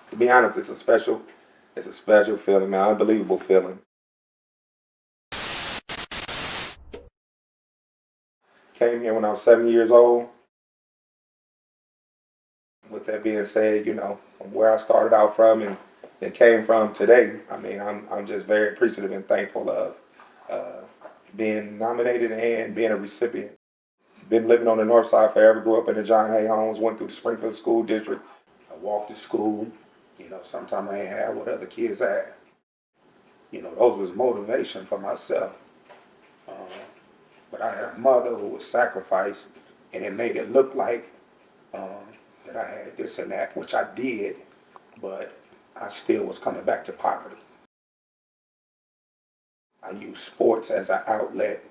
To be honest, it's a special feeling, man, unbelievable feeling. Came here when I was 7 years old. With that being said, you know, from where I started out from and came from today, I mean, I'm just very appreciative and thankful of being nominated and being a recipient. Been living on the north side forever, grew up in the John Hay homes, went through the Springfield school district. I walked to school, you know, sometimes I ain't had what other kids had. You know, those was motivation for myself. But I had a mother who was sacrificed, and it made it look like that I had this and that, which I did, but I still was coming back to poverty. I used sports as an outlet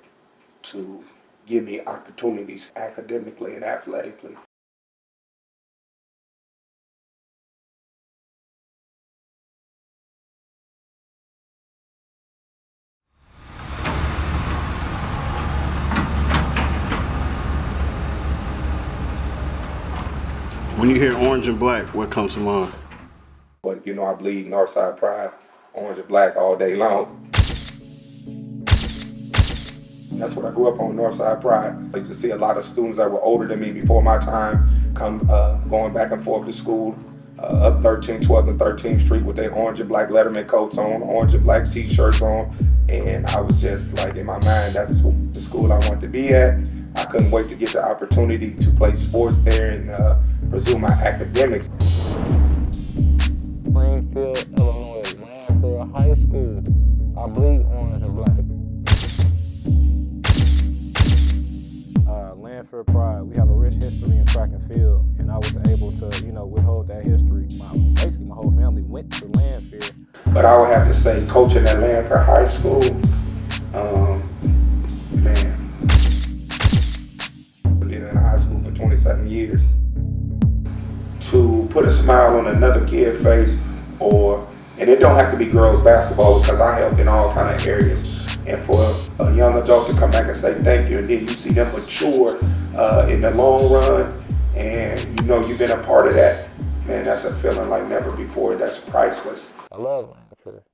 to give me opportunities academically and athletically. When you hear orange and black, what comes to mind? But you know, I bleed Northside pride, orange and black all day long. That's what I grew up on, Northside pride. I used to see a lot of students that were older than me before my time come going back and forth to school up 13th, 12th, and 13th Street with their orange and black Letterman coats on, orange and black t-shirts on. And I was just like, in my mind, that's the school I wanted to be at. I couldn't wait to get the opportunity to play sports there and pursue my academics. Springfield, Illinois, Lanphier High School. I bleed orange and black. Lanphier pride. We have a rich history in track and field, and I was able to, you know, withhold that history. Basically, my whole family went to Lanphier. But I would have to say, coaching at Lanphier High School, man, I've been in high school for 27 years. To put a smile on another kid's face, and it don't have to be girls basketball, because I help in all kind of areas. And for a young adult to come back and say thank you, and then you see them mature in the long run, and you know you've been a part of that, man, that's a feeling like never before. That's priceless. I love Lanphier.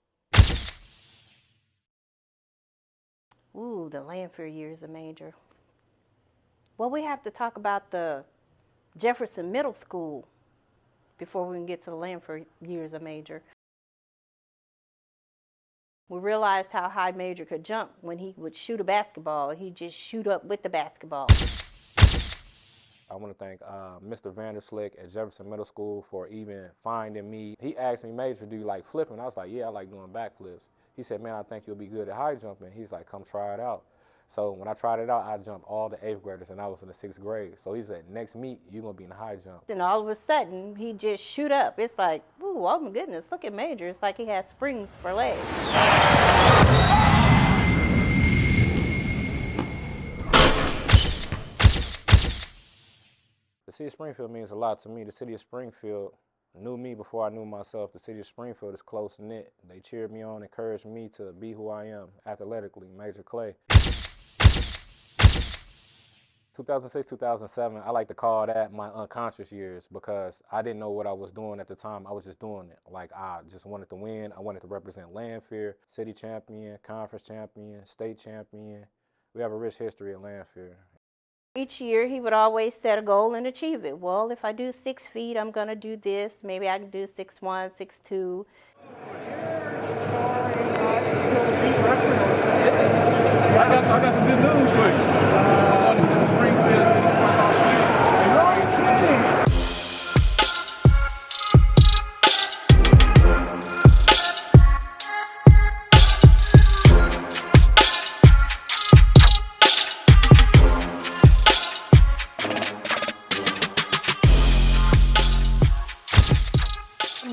Ooh, the Lanphier years a major. Well, we have to talk about the Jefferson Middle School before we can get to the Lanphier years a major. We realized how high Major could jump when he would shoot a basketball. He'd just shoot up with the basketball. I want to thank Mr. Vanderslick at Jefferson Middle School for even finding me. He asked me, Major, do you like flipping? I was like, yeah, I like doing backflips. He said, man, I think you'll be good at high jumping. He's like, come try it out. So when I tried it out, I jumped all the 8th graders, and I was in the 6th grade. So he said, next meet, you're going to be in the high jump. And all of a sudden, he just shoot up. It's like, ooh, oh my goodness, look at Major. It's like he has springs for legs. The city of Springfield means a lot to me. The city of Springfield knew me before I knew myself. The city of Springfield is close-knit. They cheered me on, encouraged me to be who I am athletically, Major Clay. 2006, 2007, I like to call that my unconscious years because I didn't know what I was doing at the time. I was just doing it. Like, I just wanted to win. I wanted to represent Lanphier, city champion, conference champion, state champion. We have a rich history at Lanphier. Each year he would always set a goal and achieve it. Well, if I do 6 feet, I'm going to do this. Maybe I can do 6'1", 6'2". I got some good news for you. I'm going to Springfield to see the Sports Hall of Fame. You're kidding.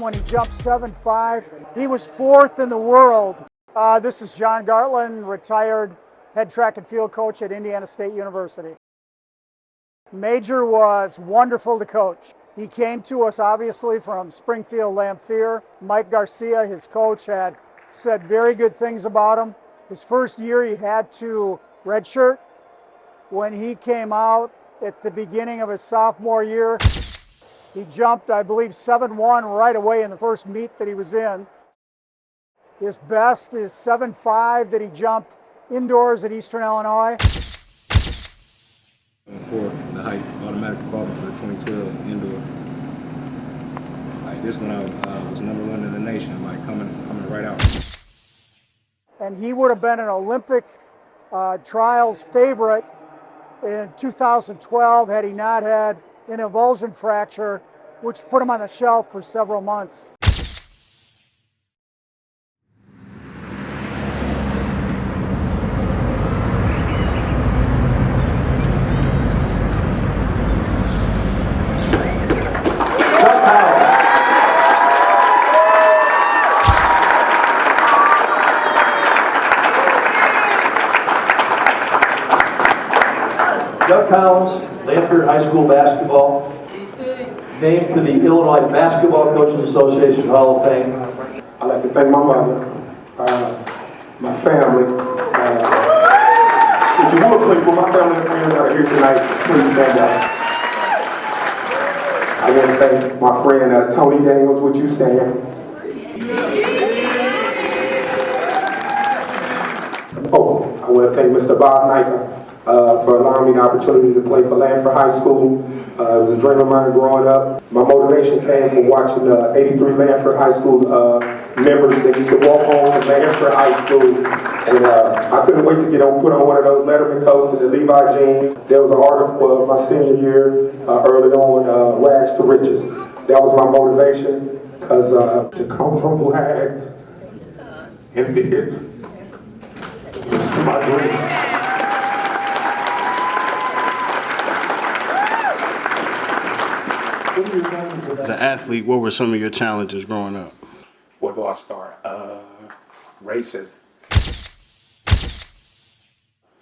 When he jumped 7'5", he was 4th in the world. This is John Gartland, retired head track and field coach at Indiana State University. Major was wonderful to coach. He came to us obviously from Springfield, Lanphier. Mike Garcia, his coach, had said very good things about him. His first year he had to redshirt. When he came out at the beginning of his sophomore year, he jumped, I believe, 7'1" right away in the first meet that he was in. His best is 7'5" that he jumped indoors at Eastern Illinois. For the height, automatic quality for the 2012 indoor. Like this one, I was number 1 in the nation, like coming right out. And he would have been an Olympic trials favorite in 2012 had he not had an avulsion fracture, which put him on the shelf for several months. Doug Collins, Lanphier High School basketball, named to the Illinois Basketball Coaches Association Hall of Fame. I'd like to thank my mother, my family. If you will, please, for my family and friends that are here tonight, please stand up. I want to thank my friend Tony Daniels. Would you stand? Oh, I want to thank Mr. Bob Nyka for allowing me the opportunity to play for Lanphier High School. It was a dream of mine growing up. My motivation came from watching 83 Lanphier High School members that used to walk home from Lanphier High School. And I couldn't wait to put on one of those Letterman coats and the Levi jeans. There was an article of my senior year early on, Rags to Riches. That was my motivation, because to come from rags and big was my dream. As an athlete, what were some of your challenges growing up? Where do I start? Racism.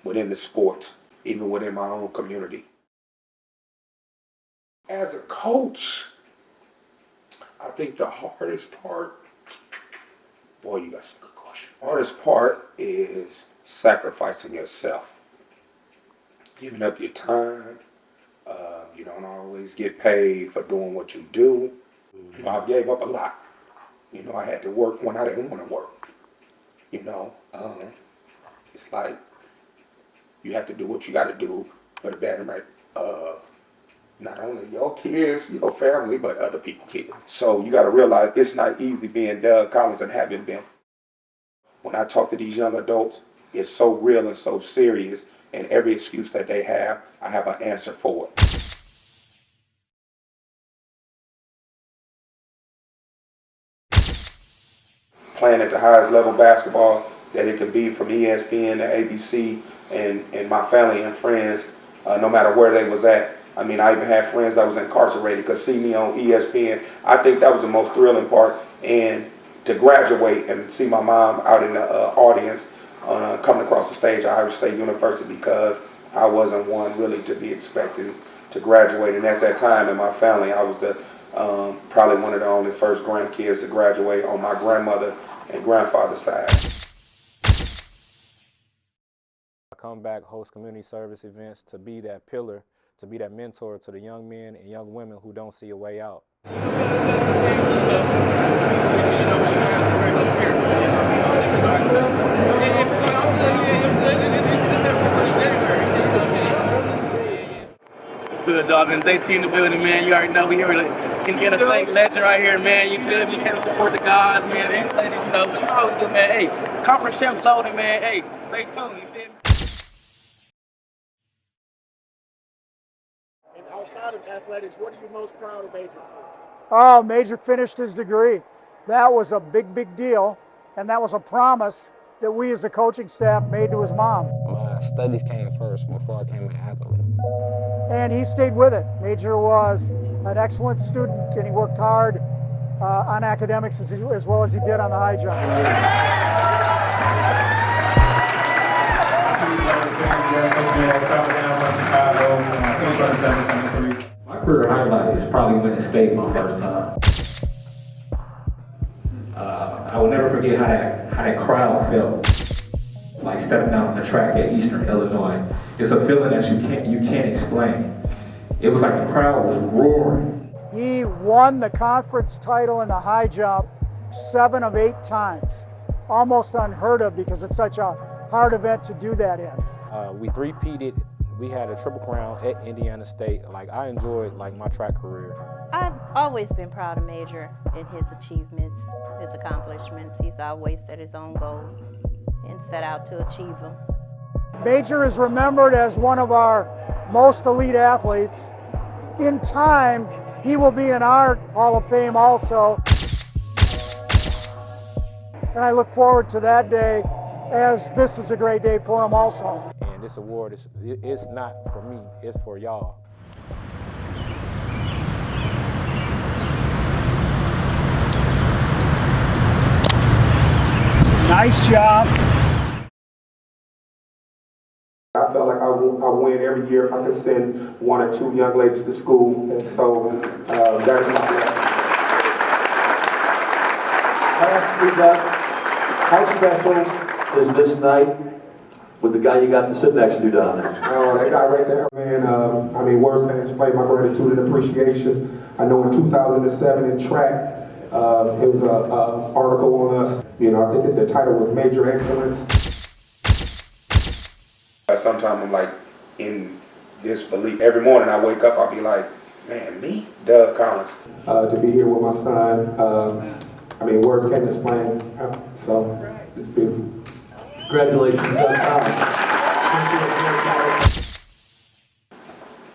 Within the sports, even within my own community. As a coach, I think the hardest part, boy, you got some good question. The hardest part is sacrificing yourself. Giving up your time. You don't always get paid for doing what you do. You know, I gave up a lot. You know, I had to work when I didn't want to work. You know, it's like you have to do what you got to do for the betterment of not only your kids, your family, but other people's kids. So you got to realize it's not easy being Doug Collins and having been. When I talk to these young adults, it's so real and so serious, and every excuse that they have, I have an answer for it. Playing at the highest level basketball that it can be, from ESPN to ABC, and my family and friends, no matter where they was at. I mean, I even had friends that was incarcerated could see me on ESPN. I think that was the most thrilling part. And to graduate and see my mom out in the audience coming across the stage at Iowa State University, because I wasn't one really to be expected to graduate. And at that time in my family, I was probably one of the only first grandkids to graduate on my grandmother and grandfather's side. I come back, host community service events to be that pillar, to be that mentor to the young men and young women who don't see a way out. good, dog. And JT in the building, man. You already know we here with Indiana State legend right here, man. You feel me? You came to support the guys, man. And ladies, you know how we do, man. Hey, conference champs loading, man. Hey, stay tuned. You feel me? And outside of athletics, what are you most proud of Major for? Oh, Major finished his degree. That was a big, big deal, and that was a promise that we as a coaching staff made to his mom. My studies came first before I became an athlete. And he stayed with it. Major was an excellent student, and he worked hard on academics as well as he did on the high jump. My career highlight is probably winning state my first time. I will never forget how that crowd felt, like stepping out on the track at Eastern Illinois. It's a feeling that you can't explain. It was like the crowd was roaring. He won the conference title in the high jump 7 of 8 times. Almost unheard of because it's such a hard event to do that in. We three-peated. We had a triple crown at Indiana State. Like, I enjoyed like my track career. I've always been proud of Major in his achievements, his accomplishments. He's always set his own goals and set out to achieve them. Major is remembered as one of our most elite athletes. In time, he will be in our Hall of Fame also. And I look forward to that day, as this is a great day for him also. And this award it's not for me, it's for y'all. Nice job. I felt like I win every year if I could send 1 or 2 young ladies to school, and so that's my blessing. How special is this night with the guy you got to sit next to down there? Oh, that guy right there, man. I mean, words can't explain my gratitude and appreciation. I know in 2007 in track, it was an article on us. You know, I think that the title was Major Excellence. Sometimes I'm like in disbelief. Every morning I wake up, I'll be like, man, me? Doug Collins. To be here with my son, I mean, words can't explain. So, it's beautiful. Congratulations, Doug Collins.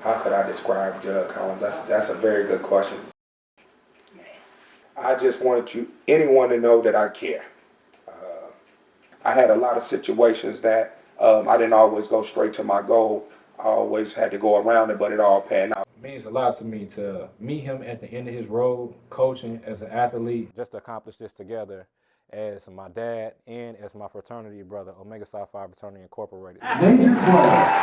How could I describe Doug Collins? That's a very good question. I just wanted anyone to know that I care. I had a lot of situations that I didn't always go straight to my goal. I always had to go around it, but it all panned out. It means a lot to me to meet him at the end of his road, coaching as an athlete. Just to accomplish this together as my dad and as my fraternity brother, Omega Psi Phi Fraternity Incorporated. Major Club.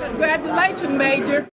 Congratulations, Major.